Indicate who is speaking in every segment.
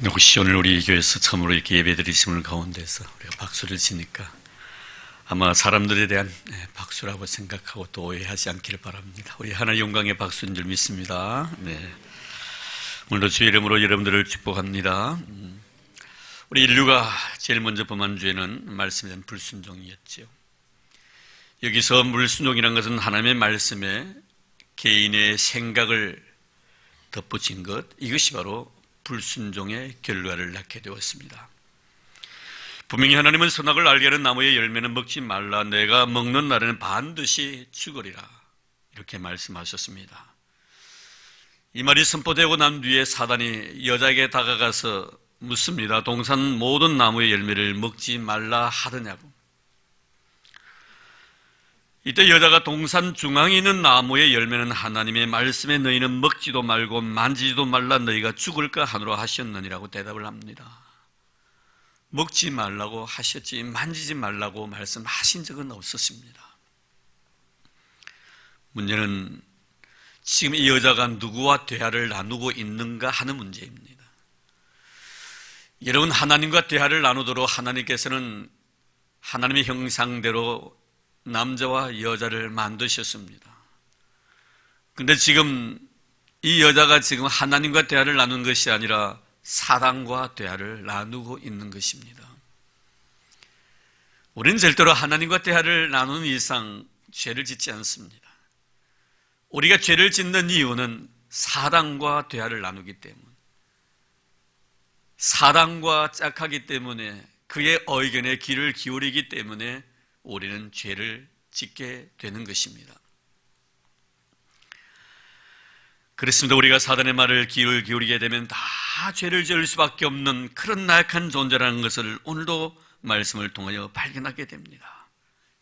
Speaker 1: 혹시 오늘 우리 교회에서 처음으로 이렇게 예배드리신 분 가운데서 우리가 박수를 치니까 아마 사람들에 대한 박수라고 생각하고 또 오해하지 않기를 바랍니다. 우리 하나의 영광의 박수인 줄 믿습니다. 오늘도 주의 이름으로 여러분들을 축복합니다. 우리 인류가 제일 먼저 범한 죄는 말씀에 대한 불순종이었지요. 여기서 불순종이라는 것은 하나님의 말씀에 개인의 생각을 덧붙인 것, 이것이 바로 불순종의 결과를 낳게 되었습니다. 분명히 하나님은 선악을 알게 하는 나무의 열매는 먹지 말라, 내가 먹는 날에는 반드시 죽으리라, 이렇게 말씀하셨습니다. 이 말이 선포되고 난 뒤에 사단이 여자에게 다가가서 묻습니다. 동산 모든 나무의 열매를 먹지 말라 하더냐고. 이때 여자가 동산 중앙에 있는 나무의 열매는 하나님의 말씀에 너희는 먹지도 말고 만지지도 말라, 너희가 죽을까 하노라 하셨느니라고 대답을 합니다. 먹지 말라고 하셨지 만지지 말라고 말씀하신 적은 없었습니다. 문제는 지금 이 여자가 누구와 대화를 나누고 있는가 하는 문제입니다. 여러분, 하나님과 대화를 나누도록 하나님께서는 하나님의 형상대로 남자와 여자를 만드셨습니다. 근데 지금 이 여자가 지금 하나님과 대화를 나누는 것이 아니라 사단과 대화를 나누고 있는 것입니다. 우리는 절대로 하나님과 대화를 나누는 이상 죄를 짓지 않습니다. 우리가 죄를 짓는 이유는 사단과 대화를 나누기 때문에, 사단과 짝하기 때문에, 그의 의견에 귀를 기울이기 때문에 우리는 죄를 짓게 되는 것입니다. 그렇습니다. 우리가 사단의 말을 귀를 기울이게 되면 다 죄를 지을 수밖에 없는 그런 나약한 존재라는 것을 오늘도 말씀을 통하여 발견하게 됩니다.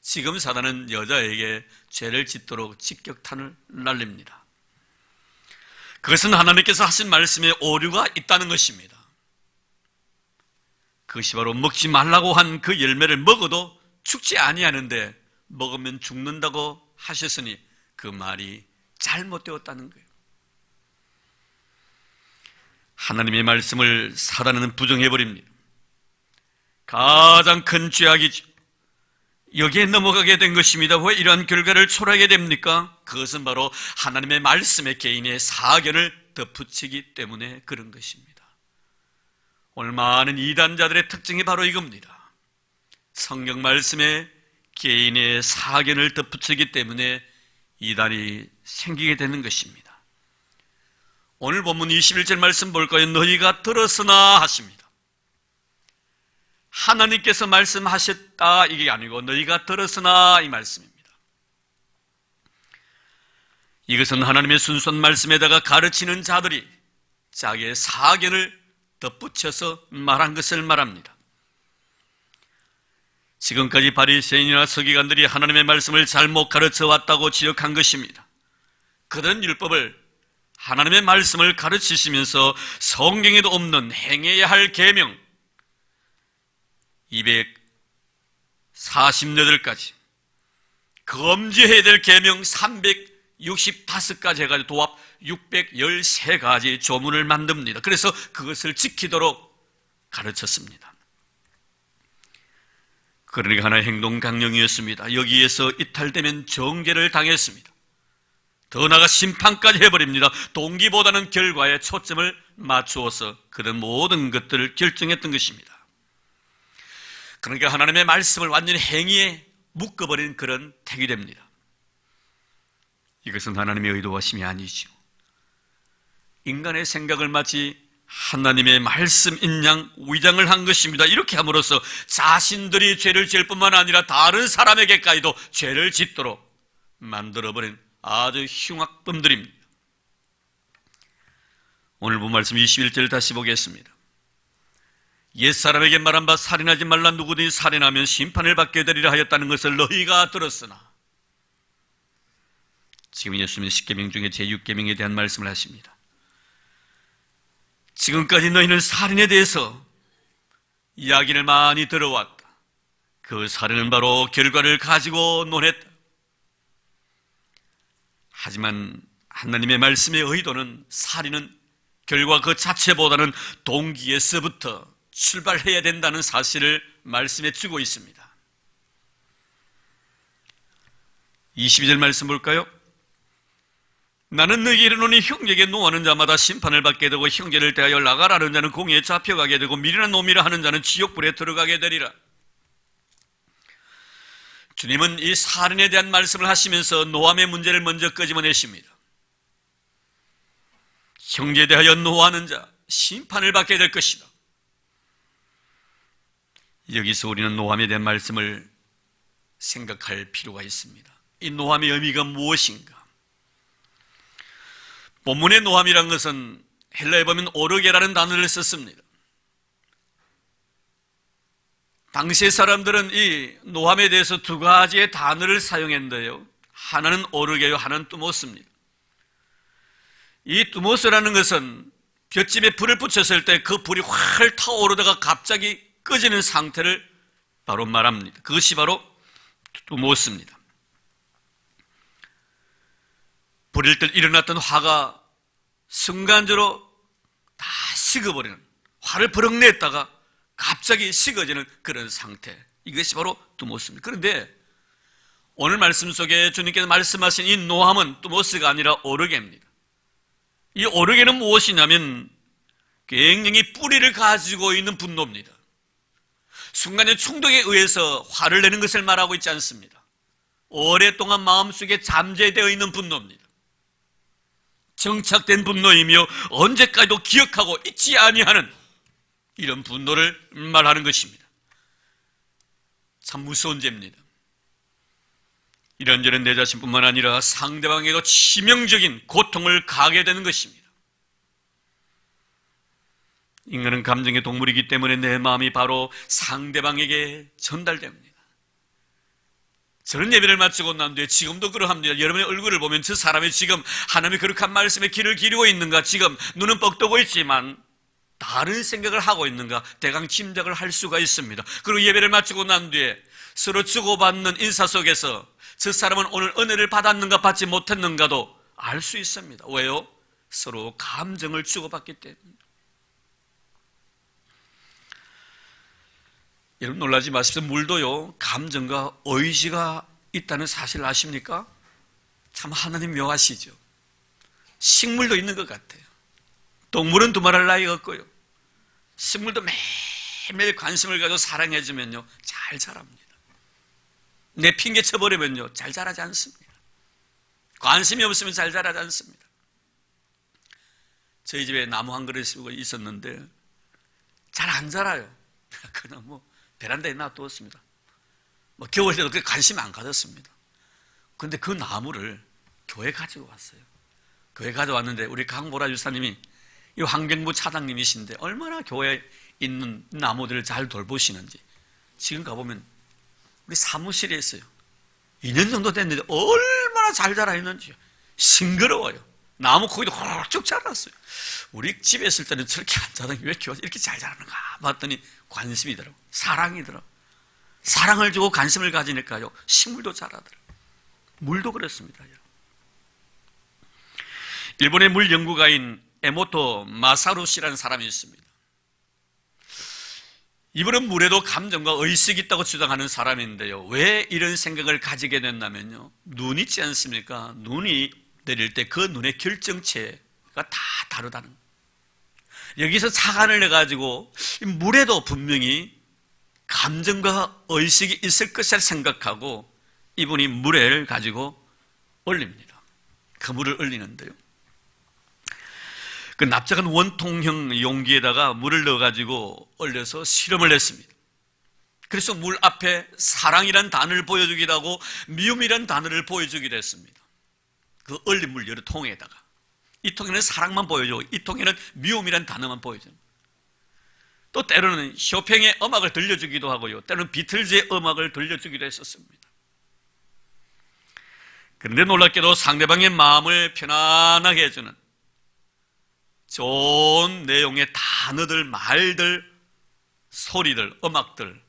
Speaker 1: 지금 사단은 여자에게 죄를 짓도록 직격탄을 날립니다. 그것은 하나님께서 하신 말씀에 오류가 있다는 것입니다. 그것이 바로 먹지 말라고 한 그 열매를 먹어도 죽지 아니하는데 먹으면 죽는다고 하셨으니 그 말이 잘못되었다는 거예요. 하나님의 말씀을 사단은 부정해버립니다. 가장 큰 죄악이죠. 여기에 넘어가게 된 것입니다. 왜 이러한 결과를 초래하게 됩니까? 그것은 바로 하나님의 말씀에 개인의 사견을 덧붙이기 때문에 그런 것입니다. 오늘 많은 이단자들의 특징이 바로 이겁니다. 성경 말씀에 개인의 사견을 덧붙이기 때문에 이단이 생기게 되는 것입니다. 오늘 본문 21절 말씀 볼까요? 너희가 들었으나 하십니다. 하나님께서 말씀하셨다 이게 아니고 너희가 들었으나 이 말씀입니다. 이것은 하나님의 순수한 말씀에다가 가르치는 자들이 자기의 사견을 덧붙여서 말한 것을 말합니다. 지금까지 바리새인이나 서기관들이 하나님의 말씀을 잘못 가르쳐 왔다고 지적한 것입니다. 그런 율법을, 하나님의 말씀을 가르치시면서 성경에도 없는 행해야 할 계명 248가지, 금지해야 될 계명 365가지 해가지고 도합 613가지 조문을 만듭니다. 그래서 그것을 지키도록 가르쳤습니다. 그러니까 하나의 행동 강령이었습니다. 여기에서 이탈되면 정죄를 당했습니다. 더 나아가 심판까지 해버립니다. 동기보다는 결과에 초점을 맞추어서 그런 모든 것들을 결정했던 것입니다. 그러니까 하나님의 말씀을 완전히 행위에 묶어버린 그런 택이 됩니다. 이것은 하나님의 의도하심이 아니죠. 인간의 생각을 마치 하나님의 말씀인 양 위장을 한 것입니다. 이렇게 함으로써 자신들이 죄를 지을 뿐만 아니라 다른 사람에게까지도 죄를 짓도록 만들어버린 아주 흉악범들입니다. 오늘 본 말씀 21절 다시 보겠습니다. 옛사람에게 말한 바 살인하지 말라, 누구든지 살인하면 심판을 받게 되리라 하였다는 것을 너희가 들었으나, 지금 예수님은 십계명 중에 제6계명에 대한 말씀을 하십니다. 지금까지 너희는 살인에 대해서 이야기를 많이 들어왔다. 그 살인은 바로 결과를 가지고 논했다. 하지만 하나님의 말씀의 의도는 살인은 결과 그 자체보다는 동기에서부터 출발해야 된다는 사실을 말씀해 주고 있습니다. 22절 말씀 볼까요? 나는 너에게 이르노니 형제에게 노하는 자마다 심판을 받게 되고 형제를 대하여 나가라는 자는 공의에 잡혀가게 되고 미련한 놈이라 하는 자는 지옥불에 들어가게 되리라. 주님은 이 살인에 대한 말씀을 하시면서 노함의 문제를 먼저 끄집어내십니다. 형제에 대하여 노하는 자 심판을 받게 될 것이다. 여기서 우리는 노함에 대한 말씀을 생각할 필요가 있습니다. 이 노함의 의미가 무엇인가? 본문의 노함이란 것은 헬라에 보면 오르게라는 단어를 썼습니다. 당시의 사람들은 이 노함에 대해서 두 가지의 단어를 사용했는데요. 하나는 오르게요, 하나는 뚜모스입니다. 이 뚜모스라는 것은 볏집에 불을 붙였을 때 그 불이 활 타오르다가 갑자기 꺼지는 상태를 바로 말합니다. 그것이 바로 뚜모스입니다. 불일 때 일어났던 화가 순간적으로 다 식어버리는, 화를 버럭 냈다가 갑자기 식어지는 그런 상태, 이것이 바로 뚜모스입니다. 그런데 오늘 말씀 속에 주님께서 말씀하신 이 노함은 뚜모스가 아니라 오르게입니다. 이 오르게는 무엇이냐면 굉장히 뿌리를 가지고 있는 분노입니다. 순간의 충동에 의해서 화를 내는 것을 말하고 있지 않습니다. 오랫동안 마음속에 잠재되어 있는 분노입니다. 정착된 분노이며 언제까지도 기억하고 잊지 아니하는 이런 분노를 말하는 것입니다. 참 무서운 죄입니다. 이런 죄는 내 자신뿐만 아니라 상대방에게도 치명적인 고통을 가하게 되는 것입니다. 인간은 감정의 동물이기 때문에 내 마음이 바로 상대방에게 전달됩니다. 저는 예배를 마치고 난 뒤에 지금도 그러합니다. 여러분의 얼굴을 보면 저 사람이 지금 하나님의 거룩한 말씀에 귀를 기울이고 있는가, 지금 눈은 뻑떠고 있지만 다른 생각을 하고 있는가 대강 짐작을 할 수가 있습니다. 그리고 예배를 마치고 난 뒤에 서로 주고받는 인사 속에서 저 사람은 오늘 은혜를 받았는가 받지 못했는가도 알 수 있습니다. 왜요? 서로 감정을 주고받기 때문에. 여러분 놀라지 마십시오. 물도요, 감정과 의지가 있다는 사실을 아십니까? 참 하나님 묘하시죠. 식물도 있는 것 같아요. 동물은 두말할 나위가 없고요. 식물도 매일매일 관심을 가지고 사랑해주면요, 잘 자랍니다. 내 핑계 쳐버리면요, 잘 자라지 않습니다. 관심이 없으면 잘 자라지 않습니다. 저희 집에 나무 한 그릇이 있었는데 잘 안 자라요. 그냥 베란다에 놔두었습니다. 겨울에도 관심이 안 가졌습니다. 그런데 그 나무를 교회 가지고 왔어요. 교회 가져왔는데 우리 강보라 유사님이 이 환경부 차장님이신데 얼마나 교회에 있는 나무들을 잘 돌보시는지 지금 가보면 우리 사무실에 있어요. 2년 정도 됐는데 얼마나 잘 자라 있는지 싱그러워요. 나무 거기도 홀쭉 자랐어요. 우리 집에 있을 때는 저렇게 안 자라는 게 왜 교회에서 이렇게 잘 자라는가 봤더니 관심이더라고. 사랑이더라고. 사랑을 주고 관심을 가지니까요, 식물도 자라더라고. 물도 그렇습니다. 일본의 물 연구가인 에모토 마사루 씨라는 사람이 있습니다. 이분은 물에도 감정과 의식이 있다고 주장하는 사람인데요. 왜 이런 생각을 가지게 됐냐면요, 눈 있지 않습니까? 눈이 내릴 때 그 눈의 결정체가 다 다르다는 거예요. 여기서 착안을 해가지고 물에도 분명히 감정과 의식이 있을 것이라 생각하고 이분이 물을 가지고 얼립니다. 그 물을 얼리는데요, 그 납작한 원통형 용기에다가 물을 넣어가지고 얼려서 실험을 했습니다. 그래서 물 앞에 사랑이란 단어를 보여주기도 하고 미움이란 단어를 보여주기도 했습니다. 그 얼린 물 여러 통에다가, 이 통에는 사랑만 보여주고 이 통에는 미움이란 단어만 보여줍니다. 또 때로는 쇼팽의 음악을 들려주기도 하고요, 때로는 비틀즈의 음악을 들려주기도 했었습니다. 그런데 놀랍게도 상대방의 마음을 편안하게 해주는 좋은 내용의 단어들, 말들, 소리들, 음악들,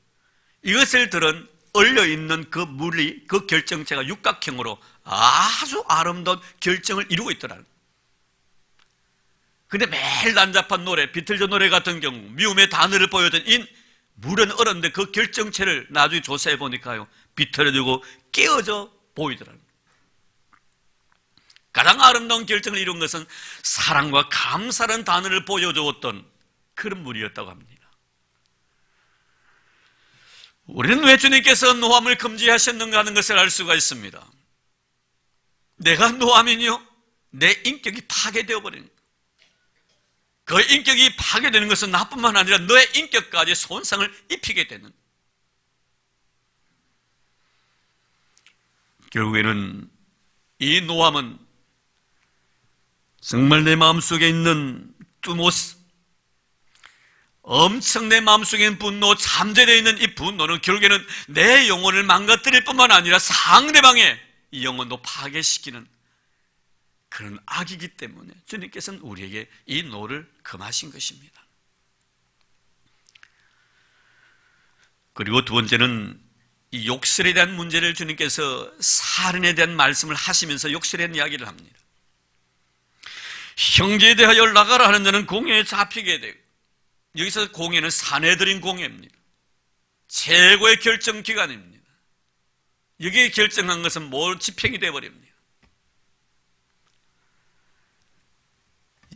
Speaker 1: 이것을 들은 얼려있는 그 물이, 그 결정체가 육각형으로 아주 아름다운 결정을 이루고 있더라는 거예요. 근데 매일 난잡한 노래, 비틀즈 노래 같은 경우 미움의 단어를 보여던 이 물은 얼었는데 그 결정체를 나중에 조사해 보니까요, 비틀어지고 깨어져 보이더라고요. 가장 아름다운 결정을 이룬 것은 사랑과 감사라는 단어를 보여주었던 그런 물이었다고 합니다. 우리는 왜 주님께서 노함을 금지하셨는가 하는 것을 알 수가 있습니다. 내가 노하면요, 내 인격이 파괴되어 버립니다. 그 인격이 파괴되는 것은 나뿐만 아니라 너의 인격까지 손상을 입히게 되는, 결국에는 이 노함은 정말 내 마음속에 있는 뚜모스, 엄청 내 마음속에 있는 분노, 잠재되어 있는 이 분노는 결국에는 내 영혼을 망가뜨릴 뿐만 아니라 상대방의 이 영혼도 파괴시키는 그런 악이기 때문에 주님께서는 우리에게 이 노를 금하신 것입니다. 그리고 두 번째는 이 욕설에 대한 문제를 주님께서 살인에 대한 말씀을 하시면서 욕설에 대한 이야기를 합니다. 형제에 대하여 나가라 하는 자는 공회에 잡히게 되고, 여기서 공회는 사내들인 공회입니다. 최고의 결정기관입니다. 여기에 결정한 것은 뭘 집행이 되어버립니다.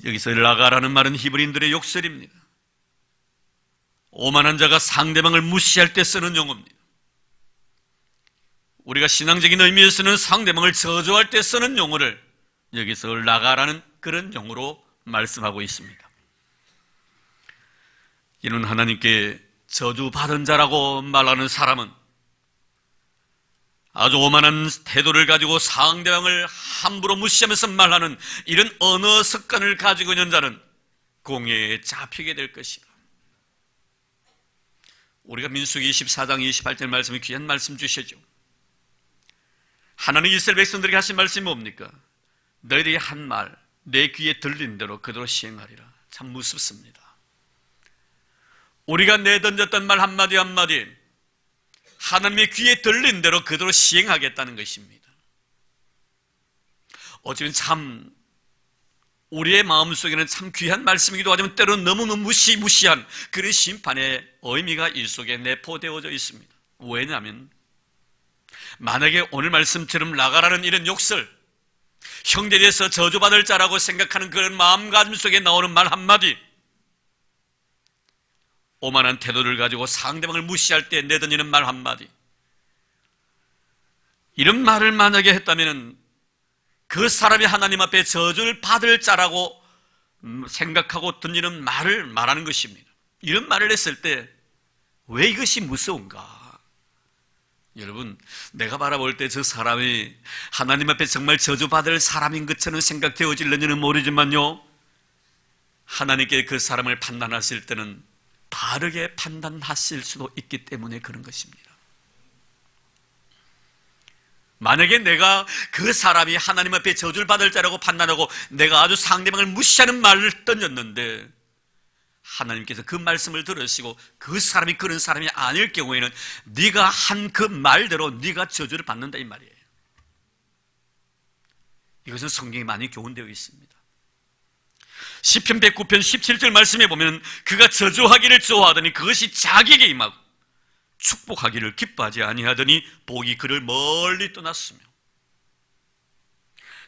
Speaker 1: 여기서 나가라는 말은 히브리인들의 욕설입니다. 오만한 자가 상대방을 무시할 때 쓰는 용어입니다. 우리가 신앙적인 의미에서는 상대방을 저주할 때 쓰는 용어를 여기서 나가라는 그런 용어로 말씀하고 있습니다. 이는 하나님께 저주받은 자라고 말하는 사람은 아주 오만한 태도를 가지고 상대방을 함부로 무시하면서 말하는 이런 언어 습관을 가지고 있는 자는 공회에 잡히게 될 것이다. 우리가 민수기 24장 28절 말씀이 귀한 말씀 주시죠. 하나님 이스라엘 백성들에게 하신 말씀이 뭡니까? 너희들이 한 말 내 귀에 들린 대로 그대로 시행하리라. 참 무섭습니다. 우리가 내던졌던 말 한마디 한마디 하나님의 귀에 들린 대로 그대로 시행하겠다는 것입니다. 어쩌면 참 우리의 마음속에는 참 귀한 말씀이기도 하지만 때로는 너무너무 무시무시한 그런 심판의 의미가 이 속에 내포되어져 있습니다. 왜냐하면 만약에 오늘 말씀처럼 나가라는 이런 욕설, 형제에 대해서 저주받을 자라고 생각하는 그런 마음가짐 속에 나오는 말 한마디, 오만한 태도를 가지고 상대방을 무시할 때 내던지는 말 한마디, 이런 말을 만약에 했다면 그 사람이 하나님 앞에 저주를 받을 자라고 생각하고 던지는 말을 말하는 것입니다. 이런 말을 했을 때 왜 이것이 무서운가? 여러분, 내가 바라볼 때 저 사람이 하나님 앞에 정말 저주받을 사람인 것처럼 생각되어질는지는 모르지만요, 하나님께 그 사람을 판단하실 때는 바르게 판단하실 수도 있기 때문에 그런 것입니다. 만약에 내가 그 사람이 하나님 앞에 저주를 받을 자라고 판단하고 내가 아주 상대방을 무시하는 말을 던졌는데 하나님께서 그 말씀을 들으시고 그 사람이 그런 사람이 아닐 경우에는 네가 한 그 말대로 네가 저주를 받는다 이 말이에요. 이것은 성경에 많이 교훈되어 있습니다. 시편 109편 17절 말씀에 보면 그가 저주하기를 좋아하더니 그것이 자기에게 임하고 축복하기를 기뻐하지 아니하더니 복이 그를 멀리 떠났으며,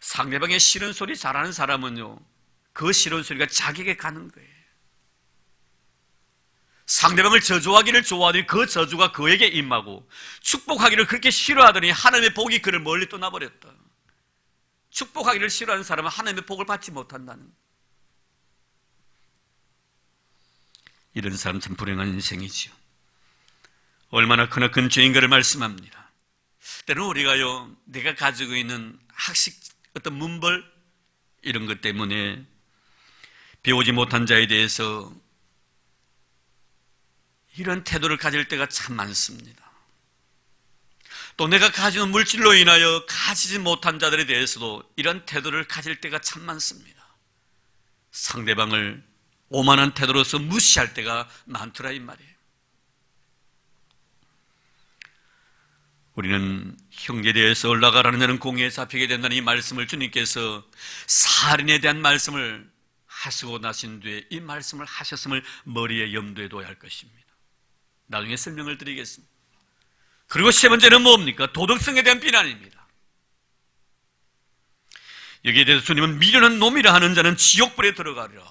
Speaker 1: 상대방의 싫은 소리 잘하는 사람은요, 그 싫은 소리가 자기에게 가는 거예요. 상대방을 저주하기를 좋아하더니 그 저주가 그에게 임하고 축복하기를 그렇게 싫어하더니 하나님의 복이 그를 멀리 떠나버렸다. 축복하기를 싫어하는 사람은 하나님의 복을 받지 못한다는, 이런 사람 참 불행한 인생이지요. 얼마나 크나큰 죄인가를 말씀합니다. 때로는 우리가요, 내가 가지고 있는 학식, 어떤 문벌 이런 것 때문에 배우지 못한 자에 대해서 이런 태도를 가질 때가 참 많습니다. 또 내가 가지고 있는 물질로 인하여 가지지 못한 자들에 대해서도 이런 태도를 가질 때가 참 많습니다. 상대방을 오만한 태도로서 무시할 때가 많더라 이 말이에요. 우리는 형제에 대해서 올라가라는 자는 공회에 잡히게 된다는 이 말씀을 주님께서 살인에 대한 말씀을 하시고 나신 뒤에 이 말씀을 하셨음을 머리에 염두에 둬야 할 것입니다. 나중에 설명을 드리겠습니다. 그리고 세 번째는 뭡니까? 도덕성에 대한 비난입니다. 여기에 대해서 주님은 미련한 놈이라 하는 자는 지옥불에 들어가리라.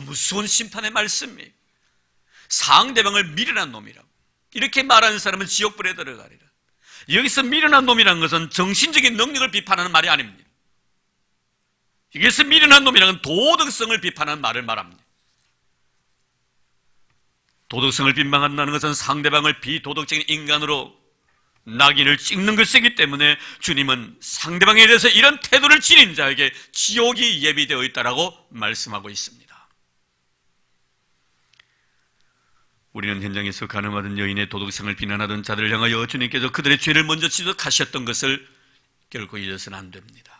Speaker 1: 무서운 심판의 말씀이에요. 상대방을 미련한 놈이라고 이렇게 말하는 사람은 지옥불에 들어가리라. 여기서 미련한 놈이라는 것은 정신적인 능력을 비판하는 말이 아닙니다. 여기서 미련한 놈이라는 도덕성을 비판하는 말을 말합니다. 도덕성을 비판한다는 것은 상대방을 비도덕적인 인간으로 낙인을 찍는 것이기 때문에 주님은 상대방에 대해서 이런 태도를 지닌 자에게 지옥이 예비되어 있다라고 말씀하고 있습니다. 우리는 현장에서 가늠하던 여인의 도덕성을 비난하던 자들을 향하여 주님께서 그들의 죄를 먼저 지적하셨던 것을 결코 잊어서는 안 됩니다.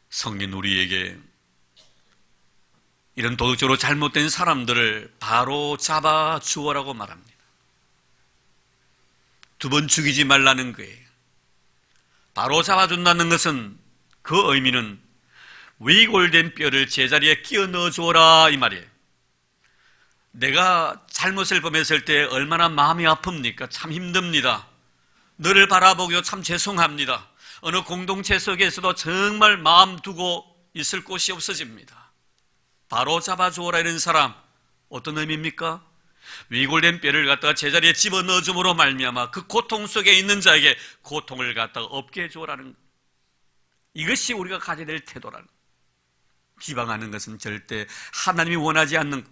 Speaker 1: 성인 우리에게 이런 도덕적으로 잘못된 사람들을 바로 잡아 주어라고 말합니다. 두 번 죽이지 말라는 거예요. 바로 잡아준다는 것은 그 의미는 위골된 뼈를 제자리에 끼워 넣어 주어라 이 말이에요. 내가 잘못을 범했을 때 얼마나 마음이 아픕니까? 참 힘듭니다. 너를 바라보기도 참 죄송합니다. 어느 공동체 속에서도 정말 마음 두고 있을 곳이 없어집니다. 바로 잡아주어라 이런 사람 어떤 의미입니까? 위골된 뼈를 갖다가 제자리에 집어넣어 줌으로 말미암아 그 고통 속에 있는 자에게 고통을 갖다가 없게 해주어라는 것. 이것이 우리가 가져야 될 태도라는 것. 비방하는 것은 절대 하나님이 원하지 않는 것.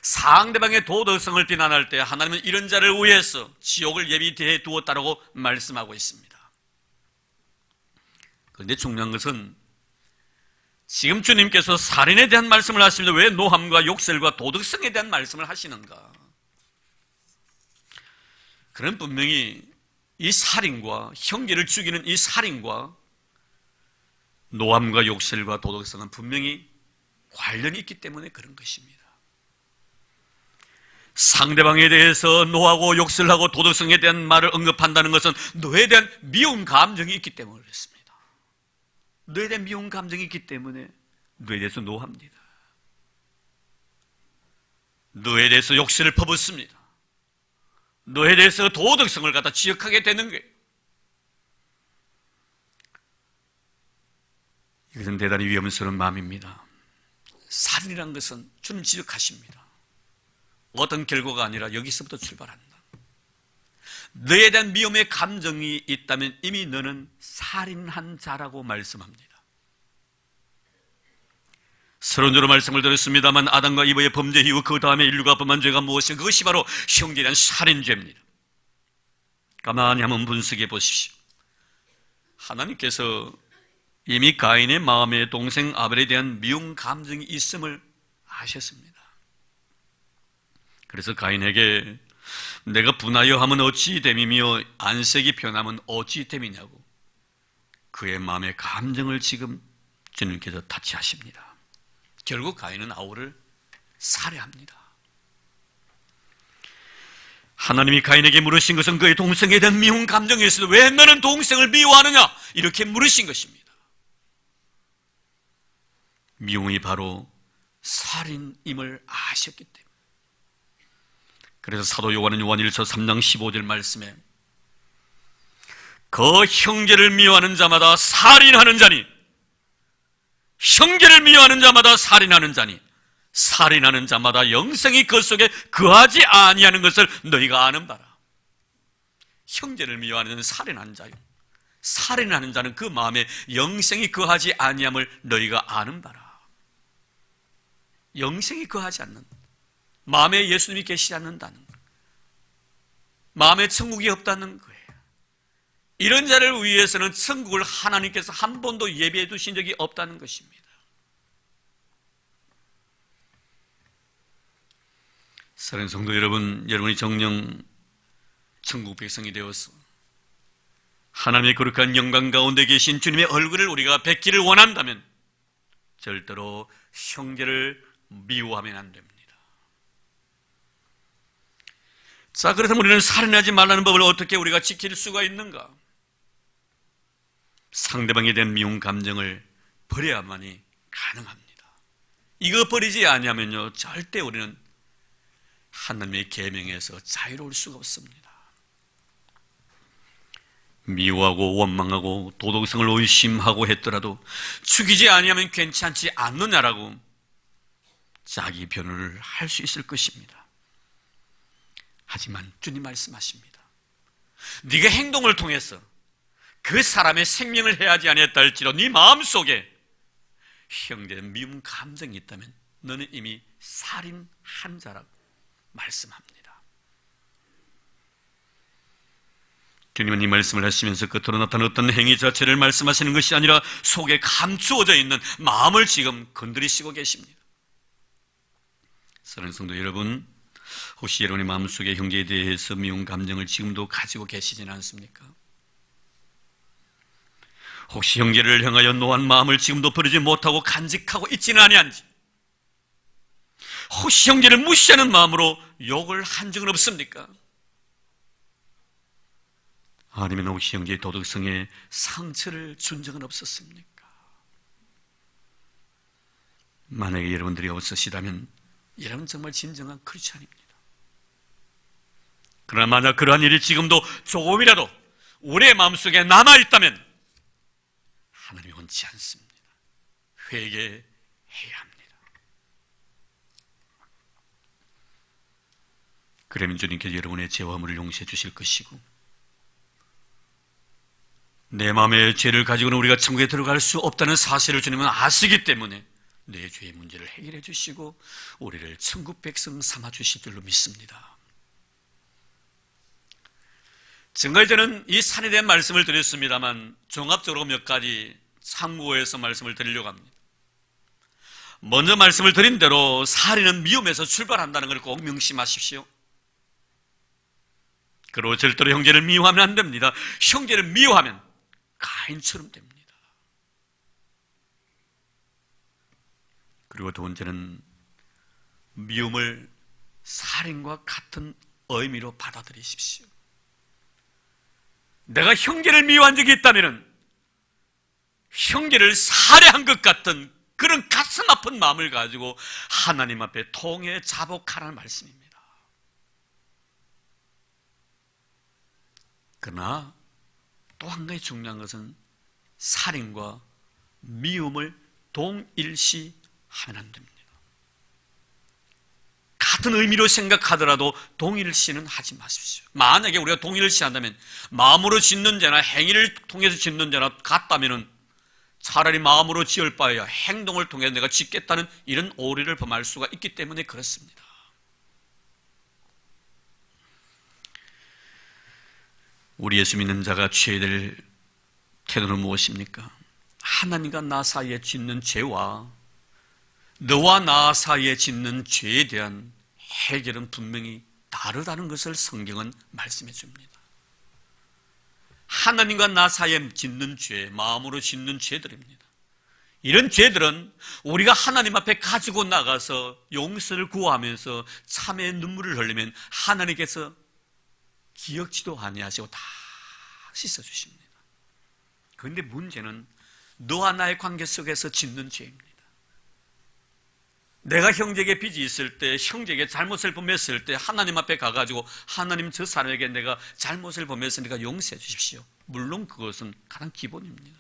Speaker 1: 상대방의 도덕성을 비난할 때 하나님은 이런 자를 위해서 지옥을 예비해 두었다라고 말씀하고 있습니다. 그런데 중요한 것은 지금 주님께서 살인에 대한 말씀을 하시면서 왜 노함과 욕설과 도덕성에 대한 말씀을 하시는가? 그는 분명히 이 살인과 형제를 죽이는 이 살인과 노함과 욕설과 도덕성은 분명히 관련이 있기 때문에 그런 것입니다. 상대방에 대해서 노하고 욕설하고 도덕성에 대한 말을 언급한다는 것은 너에 대한 미운 감정이 있기 때문에 그렇습니다. 너에 대한 미운 감정이 있기 때문에 너에 대해서 노합니다. 너에 대해서 욕설을 퍼붓습니다. 너에 대해서 도덕성을 갖다 지적하게 되는 거예요. 이것은 대단히 위험스러운 마음입니다. 살인이라는 것은 주님 지적하십니다. 어떤 결과가 아니라 여기서부터 출발한다. 너에 대한 미움의 감정이 있다면 이미 너는 살인한 자라고 말씀합니다. 서론적으로 말씀을 드렸습니다만 아담과 이브의 범죄 이후 그 다음에 인류가 범한 죄가 무엇인가? 그것이 바로 형제에 대한 살인죄입니다. 가만히 한번 분석해 보십시오. 하나님께서 이미 가인의 마음에 동생 아벨에 대한 미움 감정이 있음을 아셨습니다. 그래서 가인에게 내가 분하여 하면 어찌 됨이며 안색이 변하면 어찌 됨이냐고 그의 마음의 감정을 지금 주님께서 타치하십니다. 결국 가인은 아울을 살해합니다. 하나님이 가인에게 물으신 것은 그의 동생에 대한 미움 감정이었어도 왜 너는 동생을 미워하느냐 이렇게 물으신 것입니다. 미움이 바로 살인임을 아셨기 때문에. 그래서 사도 요한은 요한일서 3장 15절 말씀에 그 형제를 미워하는 자마다 살인하는 자니 형제를 미워하는 자마다 살인하는 자니 살인하는 자마다 영생이 그 속에 거하지 아니하는 것을 너희가 아는 바라. 형제를 미워하는 자는 살인하는 자요 살인하는 자는 그 마음에 영생이 거하지 아니함을 너희가 아는 바라. 영생이 거하지 않는 마음에 예수님이 계시지 않는다는 것, 마음에 천국이 없다는 거예요. 이런 자를 위해서는 천국을 하나님께서 한 번도 예비해 두신 적이 없다는 것입니다. 사랑하는 성도 여러분, 여러분이 정녕 천국 백성이 되어서 하나님의 거룩한 영광 가운데 계신 주님의 얼굴을 우리가 뵙기를 원한다면 절대로 형제를 미워하면 안 됩니다. 자, 그렇다면 우리는 살인하지 말라는 법을 어떻게 우리가 지킬 수가 있는가? 상대방에 대한 미움 감정을 버려야만이 가능합니다. 이거 버리지 않으면요 절대 우리는 하나님의 계명에서 자유로울 수가 없습니다. 미워하고 원망하고 도덕성을 의심하고 했더라도 죽이지 아니하면 괜찮지 않느냐라고 자기 변호를 할 수 있을 것입니다. 하지만 주님 말씀하십니다. 네가 행동을 통해서 그 사람의 생명을 해하지 아니했다 할지라도 네 마음속에 형제의 미움 감정이 있다면 너는 이미 살인한 자라고 말씀합니다. 주님은 이 말씀을 하시면서 겉으로 나타난 어떤 행위 자체를 말씀하시는 것이 아니라 속에 감추어져 있는 마음을 지금 건드리시고 계십니다. 사랑하는 성도 여러분, 혹시 여러분의 마음속에 형제에 대해서 미운 감정을 지금도 가지고 계시지는 않습니까? 혹시 형제를 향하여 노한 마음을 지금도 버리지 못하고 간직하고 있지는 아니한지, 혹시 형제를 무시하는 마음으로 욕을 한 적은 없습니까? 아니면 혹시 형제의 도덕성에 상처를 준 적은 없었습니까? 만약에 여러분들이 없으시다면 여러분 정말 진정한 크리스찬입니다. 그러나 만약 그러한 일이 지금도 조금이라도 우리의 마음속에 남아있다면 하나님이 원치 않습니다. 회개해야 합니다. 그러면 주님께서 여러분의 죄와 허물을 용서해 주실 것이고, 내 마음의 죄를 가지고는 우리가 천국에 들어갈 수 없다는 사실을 주님은 아시기 때문에 내 죄의 문제를 해결해 주시고 우리를 천국 백성 삼아 주실 줄로 믿습니다. 지금까지 저는 이 산에 대한 말씀을 드렸습니다만 종합적으로 몇 가지 참고해서 말씀을 드리려고 합니다. 먼저 말씀을 드린 대로 살인은 미움에서 출발한다는 걸 꼭 명심하십시오. 그리고 절대로 형제를 미워하면 안 됩니다. 형제를 미워하면 가인처럼 됩니다. 그리고 두 번째는 미움을 살인과 같은 의미로 받아들이십시오. 내가 형제를 미워한 적이 있다면 형제를 살해한 것 같은 그런 가슴 아픈 마음을 가지고 하나님 앞에 통해 자복하라는 말씀입니다. 그러나 또 한 가지 중요한 것은 살인과 미움을 동일시하면 안 됩니다. 같은 의미로 생각하더라도 동일시는 하지 마십시오. 만약에 우리가 동일시한다면 마음으로 짓는 죄나 행위를 통해서 짓는 죄나 같다면 차라리 마음으로 지을 바에야 행동을 통해 내가 짓겠다는 이런 오류를 범할 수가 있기 때문에 그렇습니다. 우리 예수 믿는 자가 취해야 될 태도는 무엇입니까? 하나님과 나 사이에 짓는 죄와 너와 나 사이에 짓는 죄에 대한 해결은 분명히 다르다는 것을 성경은 말씀해 줍니다. 하나님과 나 사이에 짓는 죄, 마음으로 짓는 죄들입니다. 이런 죄들은 우리가 하나님 앞에 가지고 나가서 용서를 구하면서 참의 눈물을 흘리면 하나님께서 기억지도 아니하시고 다 씻어주십니다. 그런데 문제는 너와 나의 관계 속에서 짓는 죄입니다. 내가 형제에게 빚이 있을 때, 형제에게 잘못을 범했을 때 하나님 앞에 가가지고 하나님 저 사람에게 내가 잘못을 범했으니까 용서해 주십시오. 물론 그것은 가장 기본입니다.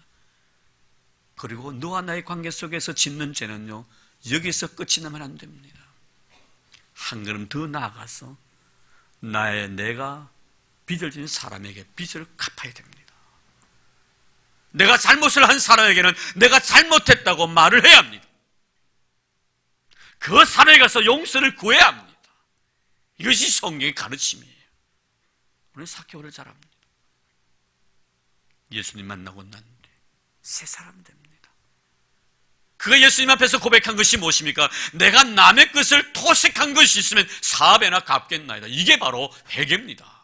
Speaker 1: 그리고 너와 나의 관계 속에서 짓는 죄는요, 여기서 끝이 나면 안 됩니다. 한 걸음 더 나아가서 내가 빚을 진 사람에게 빚을 갚아야 됩니다. 내가 잘못을 한 사람에게는 내가 잘못했다고 말을 해야 합니다. 그 사람에 가서 용서를 구해야 합니다. 이것이 성경의 가르침이에요. 우리는 사개월을 잘합니다. 예수님 만나고 난 뒤 새 사람 됩니다. 그가 예수님 앞에서 고백한 것이 무엇입니까? 내가 남의 것을 토색한 것이 있으면 4배나 갚겠나이다. 이게 바로 회개입니다.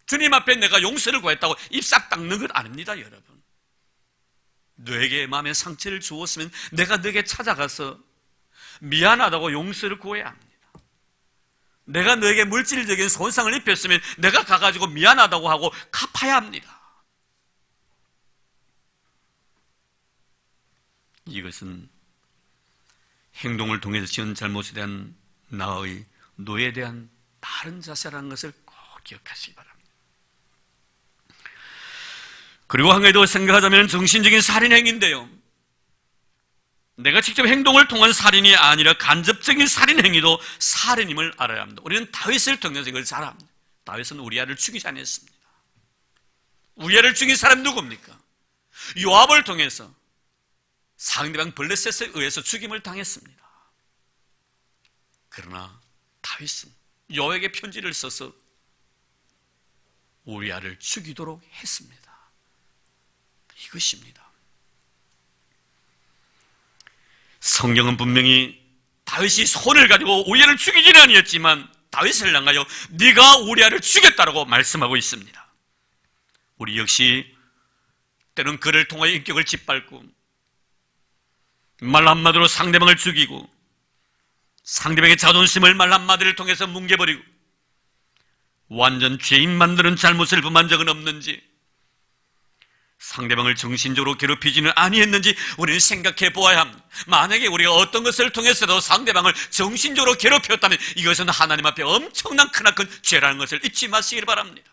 Speaker 1: 주님 앞에 내가 용서를 구했다고 입싹 닦는 것 아닙니다, 여러분. 너에게 마음의 상처를 주었으면 내가 너에게 찾아가서 미안하다고 용서를 구해야 합니다. 내가 너에게 물질적인 손상을 입혔으면 내가 가가지고 미안하다고 하고 갚아야 합니다. 이것은 행동을 통해서 지은 잘못에 대한 나의 노예에 대한 바른 자세라는 것을 꼭 기억하시기 바랍니다. 그리고 한 가지 더 생각하자면 정신적인 살인행위인데요, 내가 직접 행동을 통한 살인이 아니라 간접적인 살인행위도 살인임을 알아야 합니다. 우리는 다윗을 통해서 이걸 잘 압니다. 다윗은 우리아를 죽이지 않았습니다. 우리아를 죽인 사람이 누굽니까? 요압을 통해서 상대방 블레셋에 의해서 죽임을 당했습니다. 그러나 다윗은 요압에게 편지를 써서 우리아를 죽이도록 했습니다. 이것입니다. 성경은 분명히 다윗이 손을 가지고 우리아를 죽이지는 아니었지만 다윗을 향하여 네가 우리아를 죽였다라고 말씀하고 있습니다. 우리 역시 때는 그를 통하여 인격을 짓밟고 말 한마디로 상대방을 죽이고 상대방의 자존심을 말 한마디를 통해서 뭉개버리고 완전 죄인 만드는 잘못을 범한 적은 없는지, 상대방을 정신적으로 괴롭히지는 아니했는지 우리는 생각해 보아야 합니다. 만약에 우리가 어떤 것을 통해서도 상대방을 정신적으로 괴롭혔다면 이것은 하나님 앞에 엄청난 크나큰 죄라는 것을 잊지 마시길 바랍니다.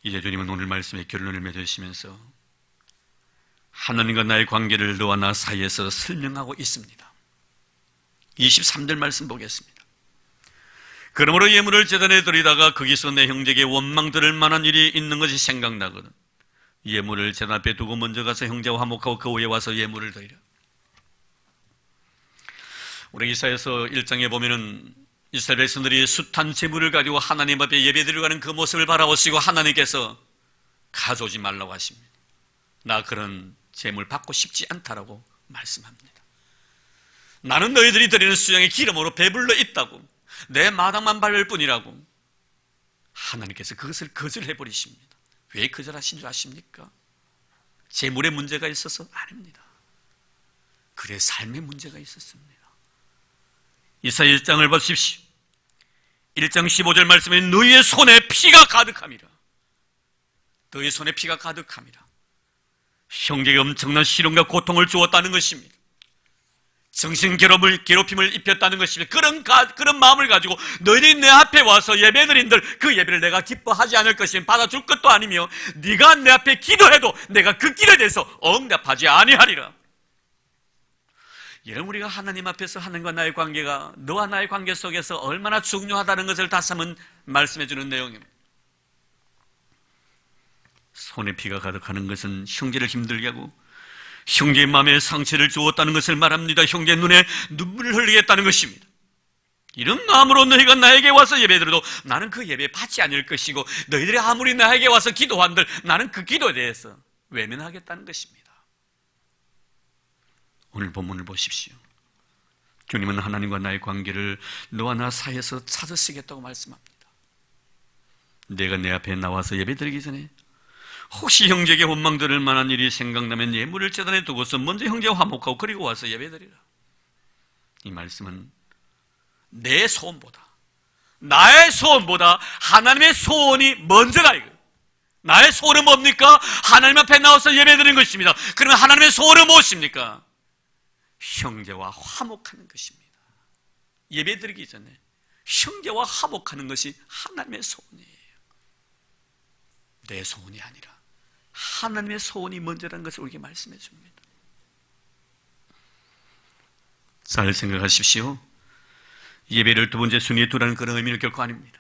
Speaker 1: 이제 주님은 오늘 말씀에 결론을 맺으시면서 하나님과 나의 관계를 너와 나 사이에서 설명하고 있습니다. 23절 말씀 보겠습니다. 그러므로 예물을 제단에 드리다가 거기서 내 형제에게 원망 들을 만한 일이 있는 것이 생각나거든 예물을 제단 앞에 두고 먼저 가서 형제와 화목하고 그 후에 와서 예물을 드리라. 우리 이사야서 1장에 보면은 이스라엘 백성들이 숱한 재물을 가지고 하나님 앞에 예배드리러 가는 그 모습을 바라보시고 하나님께서 가져오지 말라고 하십니다. 나 그런 재물 받고 싶지 않다라고 말씀합니다. 나는 너희들이 드리는 수양의 기름으로 배불러 있다고, 내 마당만 밟을 뿐이라고 하나님께서 그것을 거절해버리십니다. 왜 거절하신 줄 아십니까? 재물에 문제가 있어서? 아닙니다. 그의 삶에 문제가 있었습니다. 이사야 1장을 보십시오. 1장 15절 말씀에 너희의 손에 피가 가득함이라. 너희 손에 피가 가득함이라. 형제에게 엄청난 시련과 고통을 주었다는 것입니다. 정신괴롭힘을 입혔다는 것입니다. 그런 마음을 가지고 너희들이 내 앞에 와서 예배드린들 그 예배를 내가 기뻐하지 않을 것이면 받아줄 것도 아니며 네가 내 앞에 기도해도 내가 그 길에 대해서 응답하지 아니하리라. 이런 우리가 하나님 앞에서 하나님과 나의 관계가 너와 나의 관계 속에서 얼마나 중요하다는 것을 다시 한번 말씀해 주는 내용입니다. 손에 피가 가득하는 것은 형제를 힘들게 하고 형제의 마음에 상처를 주었다는 것을 말합니다. 형제의 눈에 눈물을 흘리겠다는 것입니다. 이런 마음으로 너희가 나에게 와서 예배드려도 나는 그 예배 받지 않을 것이고 너희들이 아무리 나에게 와서 기도한들 나는 그 기도에 대해서 외면하겠다는 것입니다. 오늘 본문을 보십시오. 주님은 하나님과 나의 관계를 너와 나 사이에서 찾으시겠다고 말씀합니다. 내가 내 앞에 나와서 예배드리기 전에 혹시 형제에게 원망 들을 만한 일이 생각나면 예물을 제단에 두고서 먼저 형제와 화목하고 그리고 와서 예배드리라. 이 말씀은 내 소원보다, 나의 소원보다 하나님의 소원이 먼저가 이거예요. 나의 소원은 뭡니까? 하나님 앞에 나와서 예배드리는 것입니다. 그러면 하나님의 소원은 무엇입니까? 형제와 화목하는 것입니다. 예배드리기 전에 형제와 화목하는 것이 하나님의 소원이에요. 내 소원이 아니라 하나님의 소원이 먼저라는 것을 우리에게 말씀해 줍니다. 잘 생각하십시오. 예배를 두 번째 순위에 두라는 그런 의미는 결코 아닙니다.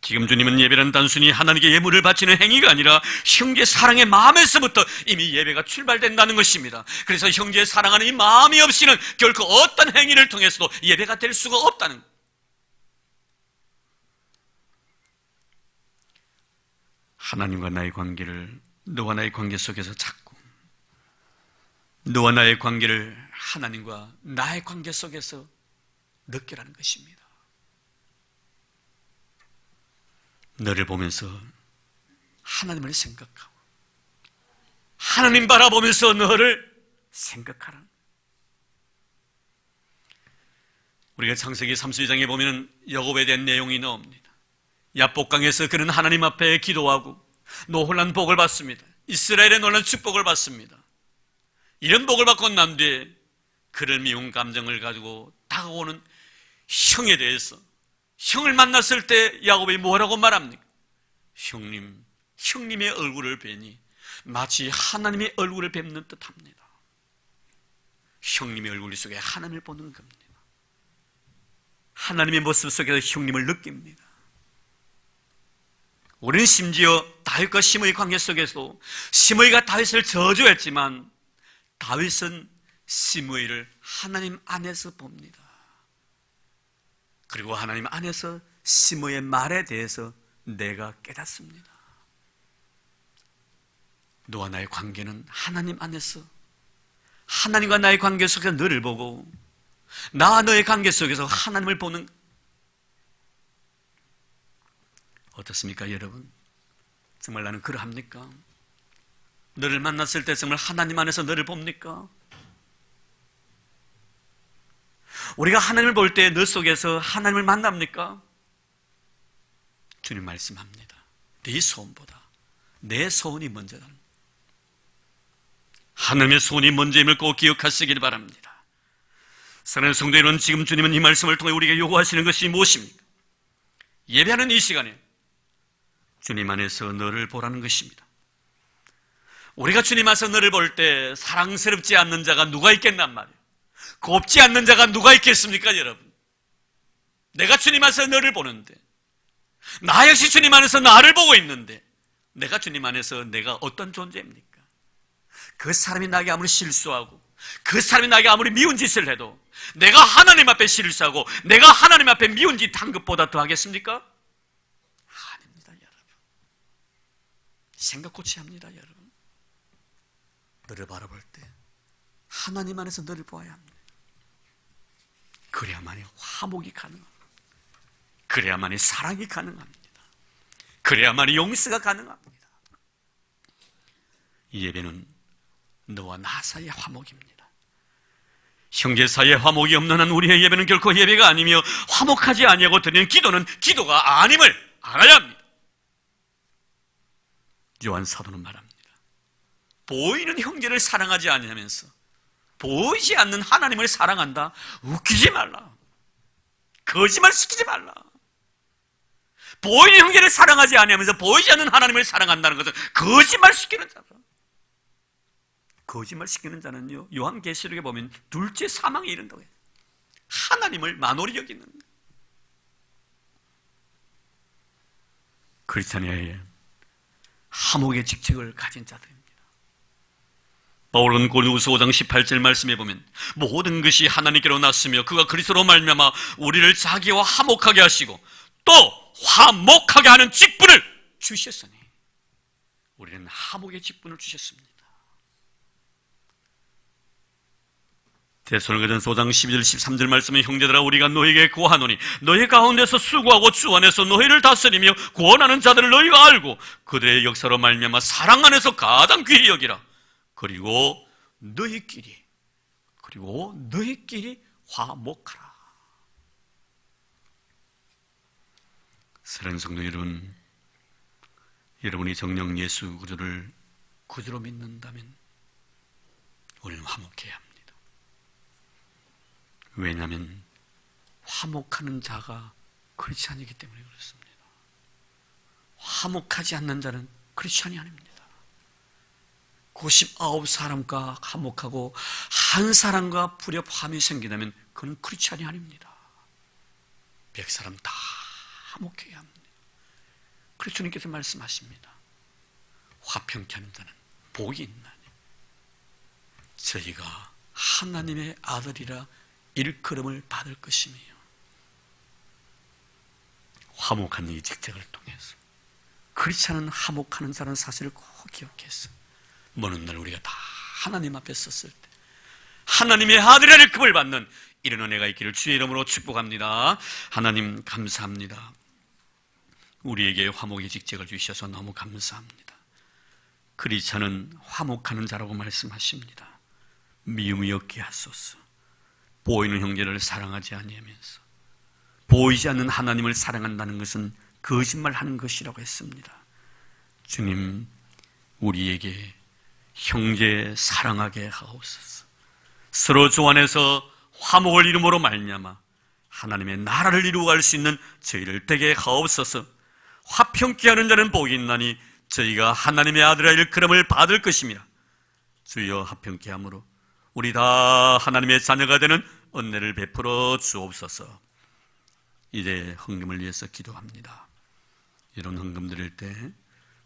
Speaker 1: 지금 주님은 예배는 단순히 하나님께 예물을 바치는 행위가 아니라 형제 사랑의 마음에서부터 이미 예배가 출발된다는 것입니다. 그래서 형제의 사랑하는 이 마음이 없이는 결코 어떤 행위를 통해서도 예배가 될 수가 없다는 것. 하나님과 나의 관계를 너와 나의 관계 속에서 찾고 너와 나의 관계를 하나님과 나의 관계 속에서 느끼라는 것입니다. 너를 보면서 하나님을 생각하고 하나님 바라보면서 너를 생각하라. 우리가 창세기 32장에 보면 야곱에 대한 내용이 나옵니다. 야복강에서 그는 하나님 앞에 기도하고 놀란 복을 받습니다. 이스라엘의 놀란 축복을 받습니다. 이런 복을 받고 난 뒤에 그를 미운 감정을 가지고 다가오는 형에 대해서, 형을 만났을 때 야곱이 뭐라고 말합니까? 형님의 얼굴을 뵈니 마치 하나님의 얼굴을 뵙는 듯합니다. 형님의 얼굴 속에 하나님을 보는 겁니다. 하나님의 모습 속에서 형님을 느낍니다. 우리는 심지어 다윗과 시므의 관계 속에서 시므이가 다윗을 저주했지만 다윗은 시므이를 하나님 안에서 봅니다. 그리고 하나님 안에서 시므의 말에 대해서 내가 깨닫습니다. 너와 나의 관계는 하나님 안에서, 하나님과 나의 관계 속에서 너를 보고 나와 너의 관계 속에서 하나님을 보는, 어떻습니까 여러분? 정말 나는 그러합니까? 너를 만났을 때 정말 하나님 안에서 너를 봅니까? 우리가 하나님을 볼 때 너 속에서 하나님을 만납니까? 주님 말씀합니다. 네 소원보다 내 소원이 먼저다. 하나님의 소원이 먼저임을 꼭 기억하시길 바랍니다. 사랑하는 성도 여러분, 지금 주님은 이 말씀을 통해 우리에게 요구하시는 것이 무엇입니까? 예배하는 이 시간에 주님 안에서 너를 보라는 것입니다. 우리가 주님 안에서 너를 볼 때 사랑스럽지 않는 자가 누가 있겠단 말이에요. 곱지 않는 자가 누가 있겠습니까 여러분? 내가 주님 안에서 너를 보는데, 나 역시 주님 안에서 나를 보고 있는데, 내가 주님 안에서 내가 어떤 존재입니까? 그 사람이 나에게 아무리 실수하고 그 사람이 나에게 아무리 미운 짓을 해도 내가 하나님 앞에 실수하고 내가 하나님 앞에 미운 짓 한 것보다 더 하겠습니까? 아닙니다 여러분. 생각 고쳐야 합니다 여러분. 너를 바라볼 때 하나님 안에서 너를 보아야 합니다. 그래야만이 화목이 가능합니다. 그래야만이 사랑이 가능합니다. 그래야만이 용서가 가능합니다. 이 예배는 너와 나 사이의 화목입니다. 형제 사이의 화목이 없는 한 우리의 예배는 결코 예배가 아니며 화목하지 아니하고 드리는 기도는 기도가 아님을 알아야 합니다. 요한 사도는 말합니다. 보이는 형제를 사랑하지 아니하면서 보이지 않는 하나님을 사랑한다? 웃기지 말라. 거짓말 시키지 말라. 보이는 형제를 사랑하지 아니하면서 보이지 않는 하나님을 사랑한다는 것은 거짓말 시키는 자다. 거짓말 시키는 자는요, 요한계시록에 보면 둘째 사망에 이른다고 해요. 하나님을 만홀히 여기는 크리스찬이에요. 화목의 직책을 가진 자들입니다. 바울은 고린도후서 5장 18절 말씀에 보면 모든 것이 하나님께로 났으며 그가 그리스도로 말미암아 우리를 자기와 화목하게 하시고 또 화목하게 하는 직분을 주셨으니 우리는 화목의 직분을 주셨습니다. 데살로니가전서 5장 12절 13절 말씀에 형제들아 우리가 너에게 구하노니 너희 가운데서 수고하고 주 안에서 너희를 다스리며 구원하는 자들을 너희가 알고 그들의 역사로 말미암아 사랑 안에서 가장 귀히 여기라. 그리고 너희끼리 화목하라. 사랑하는 성도 여러분, 여러분이 정녕 예수 그리스도를 구주로 믿는다면 우리는 화목해야 합니다. 왜냐하면 화목하는 자가 크리스찬이기 때문에 그렇습니다. 화목하지 않는 자는 크리스찬이 아닙니다. 99사람과 화목하고 한 사람과 불협화음이 생기다면 그는 크리스찬이 아닙니다. 100사람 다 화목해야 합니다. 그래서 주님께서 말씀하십니다. 화평케 하는 자는 복이 있나니 저희가 하나님의 아들이라 일컬음을 받을 것이며, 화목하는 이 직책을 통해서 크리스찬은 화목하는 자라는 사실을 꼭 기억해서 먼 날 우리가 다 하나님 앞에 섰을 때 하나님의 아들이라 일컬음을 받는 이런 은혜가 있기를 주의 이름으로 축복합니다. 하나님 감사합니다. 우리에게 화목의 직책을 주셔서 너무 감사합니다. 크리스찬은 화목하는 자라고 말씀하십니다. 미움이 없게 하소서. 보이는 형제를 사랑하지 아니하면서 보이지 않는 하나님을 사랑한다는 것은 거짓말하는 것이라고 했습니다. 주님, 우리에게 형제 사랑하게 하옵소서. 서로 조안해서 화목을 이름으로 말미암아 하나님의 나라를 이루어갈 수 있는 저희를 되게 하옵소서. 화평케 하는 자는 복이 있나니 저희가 하나님의 아들의 일컬음을 받을 것이며, 주여 화평케 함으로 우리 다 하나님의 자녀가 되는 은혜를 베풀어 주옵소서. 이제 헌금을 위해서 기도합니다. 이런 헌금 드릴 때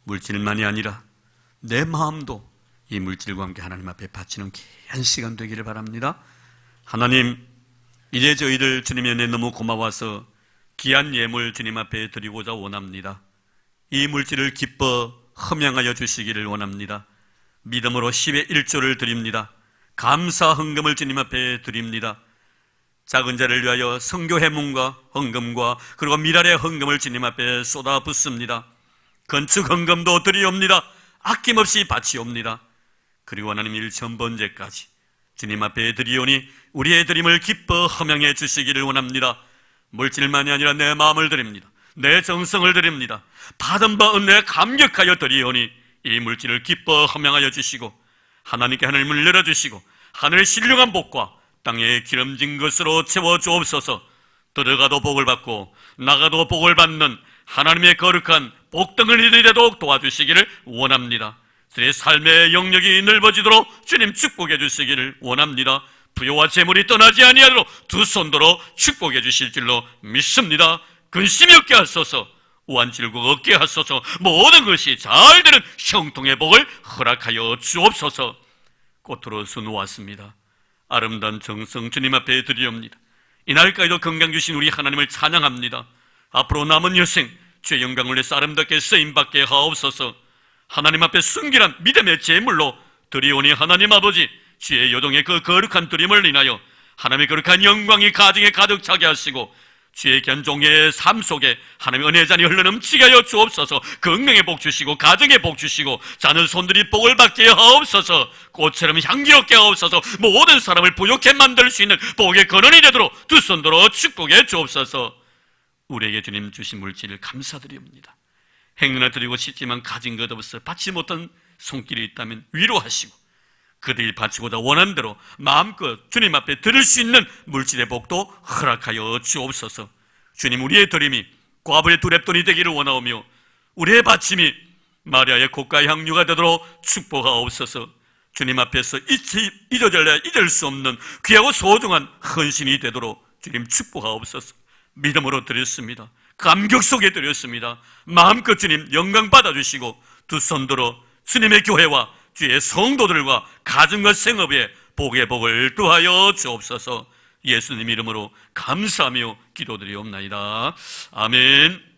Speaker 1: 물질만이 아니라 내 마음도 이 물질과 함께 하나님 앞에 바치는 귀한 시간 되기를 바랍니다. 하나님, 이제 저희들 주님의 은혜 너무 고마워서 귀한 예물 주님 앞에 드리고자 원합니다. 이 물질을 기뻐 흠양하여 주시기를 원합니다. 믿음으로 10의 1조를 드립니다. 감사 헌금을 주님 앞에 드립니다. 작은 자를 위하여 선교 해문과 헌금과 그리고 미랄의 헌금을 주님 앞에 쏟아붓습니다. 건축 헌금도 드리옵니다. 아낌없이 바치옵니다. 그리고 하나님 1,000번째까지 주님 앞에 드리오니 우리의 드림을 기뻐 흠양해 주시기를 원합니다. 물질만이 아니라 내 마음을 드립니다. 내 정성을 드립니다. 받은 바 은혜에 감격하여 드리오니 이 물질을 기뻐 흠양하여 주시고 하나님께 하늘문을 열어주시고 하늘의 신령한 복과 땅에 기름진 것으로 채워 주옵소서. 들어가도 복을 받고 나가도 복을 받는 하나님의 거룩한 복등을 이루도록 도와주시기를 원합니다. 제 삶의 영역이 넓어지도록 주님 축복해 주시기를 원합니다. 부요와 재물이 떠나지 아니하도록 두 손들어 축복해 주실 줄로 믿습니다. 근심이 없게 하소서. 우환질국 없게 하소서. 모든 것이 잘 되는 형통의 복을 허락하여 주옵소서. 꽃으로서 놓았습니다. 아름다운 정성 주님 앞에 드리옵니다. 이날까지도 건강 주신 우리 하나님을 찬양합니다. 앞으로 남은 여생 주의 영광을 내서 아름답게 쓰임받게 하옵소서. 하나님 앞에 순결한 믿음의 제물로 드리오니 하나님 아버지, 주의 요동의 그 거룩한 드림을 인하여 하나님의 거룩한 영광이 가정에 가득 차게 하시고 주의 견종의 삶 속에 하나님의 은혜의 잔이 흘러넘치게 하여 주옵소서. 건강에 복 주시고 가정에 복 주시고 자녀 손들이 복을 받게 하옵소서. 꽃처럼 향기롭게 하옵소서. 모든 사람을 부욕해 만들 수 있는 복의 근원이 되도록 두 손 들어 축복해 주옵소서. 우리에게 주님 주신 물질을 감사드립니다. 행운을 드리고 싶지만 가진 것 없어 받지 못한 손길이 있다면 위로하시고 그들이 바치고자 원하는 대로 마음껏 주님 앞에 드릴 수 있는 물질의 복도 허락하여 주옵소서. 주님, 우리의 드림이 과부의 두렙돈이 되기를 원하오며 우리의 바침이 마리아의 고가 향유가 되도록 축복하옵소서. 주님 앞에서 잊어질래야 잊을 수 없는 귀하고 소중한 헌신이 되도록 주님 축복하옵소서. 믿음으로 드렸습니다. 감격 속에 드렸습니다. 마음껏 주님 영광 받아주시고 두 손 들어 주님의 교회와 주의 성도들과 가정과 생업에 복의 복을 더하여 주옵소서. 예수님 이름으로 감사하며 기도드리옵나이다. 아멘.